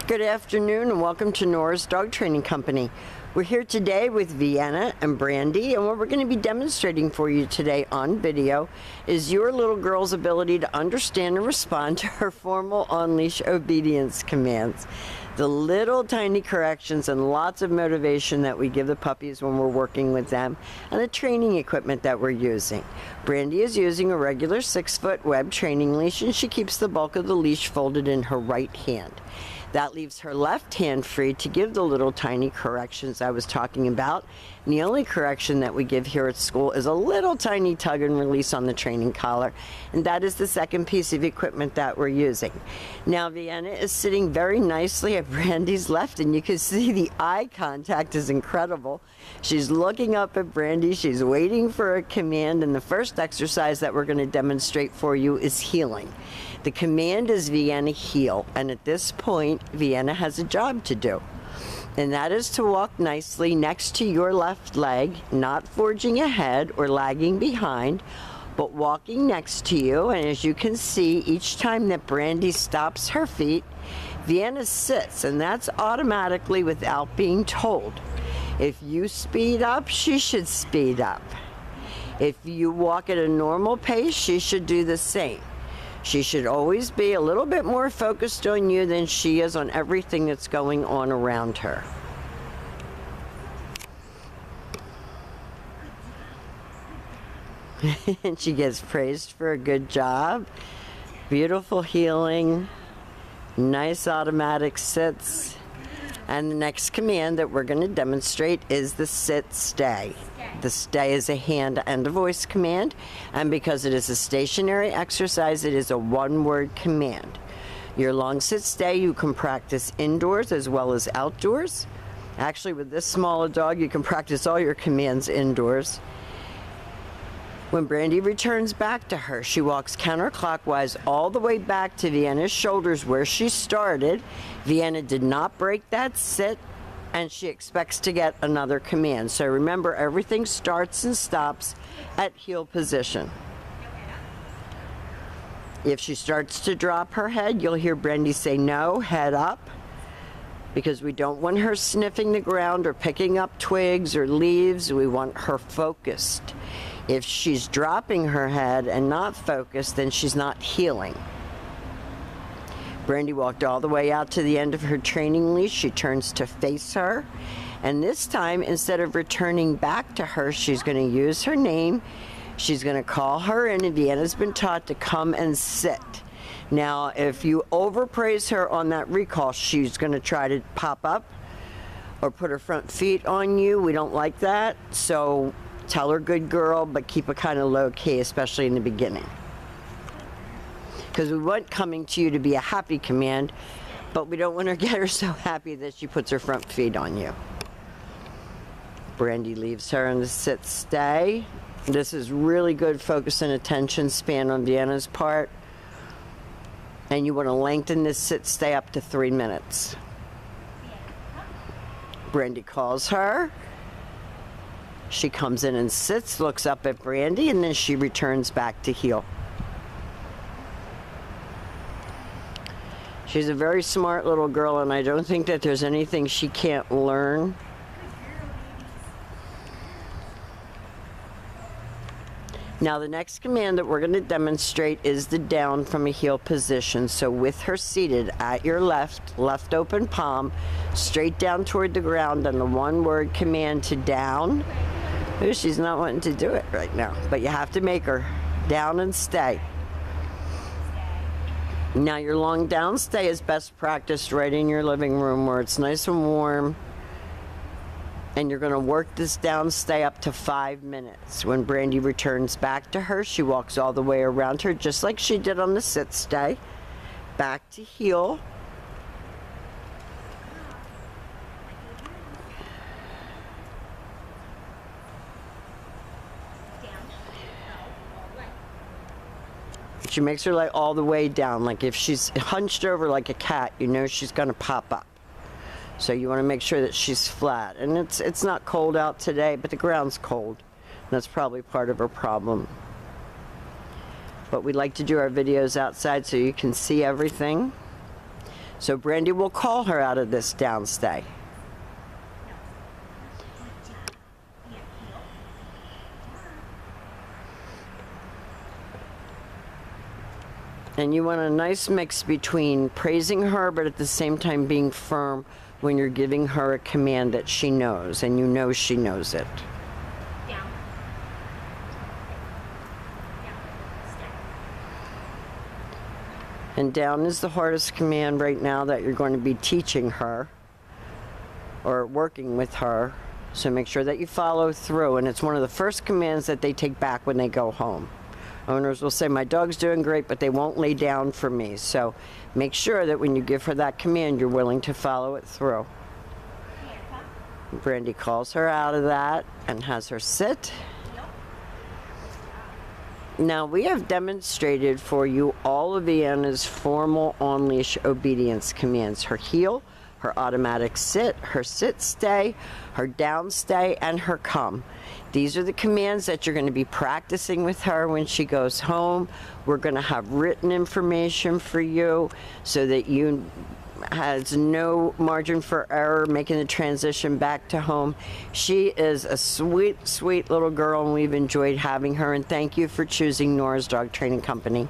Good afternoon and welcome to Nora's Dog Training Company. We're here today with Vienna and Brandy, and what we're going to be demonstrating for you today on video is your little girl's ability to understand and respond to her formal on-leash obedience commands. The little tiny corrections and lots of motivation that we give the puppies when we're working with them, and the training equipment that we're using. Brandy is using a regular 6-foot web training leash, and she keeps the bulk of the leash folded in her right hand. That leaves her left hand free to give the little tiny corrections I was talking about. And the only correction that we give here at school is a little tiny tug and release on the training collar. And that is the second piece of equipment that we're using. Now Vienna is sitting very nicely at Brandy's left, and you can see the eye contact is incredible. She's looking up at Brandy, she's waiting for a command, and the first exercise that we're going to demonstrate for you is heeling. The command is Vienna heel, and at this point Vienna has a job to do, and that is to walk nicely next to your left leg, not forging ahead or lagging behind, but walking next to you. And as you can see, each time that Brandy stops her feet, Vienna sits, and that's automatically without being told. If you speed up, she should speed up. If you walk at a normal pace, she should do the same. She should always be a little bit more focused on you than she is on everything that's going on around her. And she gets praised for a good job. Beautiful heeling, nice automatic sits. And the next command that we're going to demonstrate is the sit stay. The stay is a hand and a voice command, and because it is a stationary exercise, it is a one-word command. Your long sit stay you can practice indoors as well as outdoors. Actually, with this small a dog, you can practice all your commands indoors. When Brandy returns back to her, she walks counterclockwise all the way back to Vienna's shoulders where she started. Vienna did not break that sit, and she expects to get another command. So remember, everything starts and stops at heel position. If she starts to drop her head, you'll hear Brandy say no, head up, because we don't want her sniffing the ground or picking up twigs or leaves. We want her focused. If she's dropping her head and not focused, then she's not heeling. Brandy walked all the way out to the end of her training leash. She turns to face her, and this time, instead of returning back to her, she's going to use her name. She's going to call her in, and Vienna's been taught to come and sit. Now, if you overpraise her on that recall, she's going to try to pop up or put her front feet on you. We don't like that, so tell her good girl, but keep it kind of low key, especially in the beginning. Because we want coming to you to be a happy command, but we don't want to get her so happy that she puts her front feet on you. Brandy leaves her in the sit stay. This is really good focus and attention span on Vienna's part. And you want to lengthen this sit stay up to 3 minutes. Brandy calls her. She comes in and sits, looks up at Brandy, and then she returns back to heel. She's a very smart little girl, and I don't think that there's anything she can't learn. Now, the next command that we're going to demonstrate is the down from a heel position. So with her seated at your left open palm, straight down toward the ground, and the one-word command to down. Ooh, she's not wanting to do it right now, but you have to make her down and stay. Now, your long down stay is best practiced right in your living room where it's nice and warm, and you're going to work this down stay up to 5 minutes. When Brandy returns back to her, she walks all the way around her just like she did on the sit stay, back to heel. She makes her leg all the way down. Like if she's hunched over like a cat, you know she's going to pop up. So you want to make sure that she's flat. And it's not cold out today, but the ground's cold. And that's probably part of her problem. But we like to do our videos outside so you can see everything. So Brandy will call her out of this down stay. And you want a nice mix between praising her, but at the same time being firm when you're giving her a command that she knows, and you know she knows it. Down. And down is the hardest command right now that you're going to be teaching her or working with her. So make sure that you follow through. And it's one of the first commands that they take back when they go home. Owners will say, my dog's doing great, but they won't lay down for me. So make sure that when you give her that command, you're willing to follow it through. Brandy calls her out of that and has her sit. Now, we have demonstrated for you all of Vienna's formal on-leash obedience commands. Her heel, her automatic sit, her sit stay, her down stay, and her come. These are the commands that you're going to be practicing with her when she goes home. We're going to have written information for you so that you has no margin for error making the transition back to home. She is a sweet, sweet little girl, and we've enjoyed having her. And thank you for choosing Nora's Dog Training Company.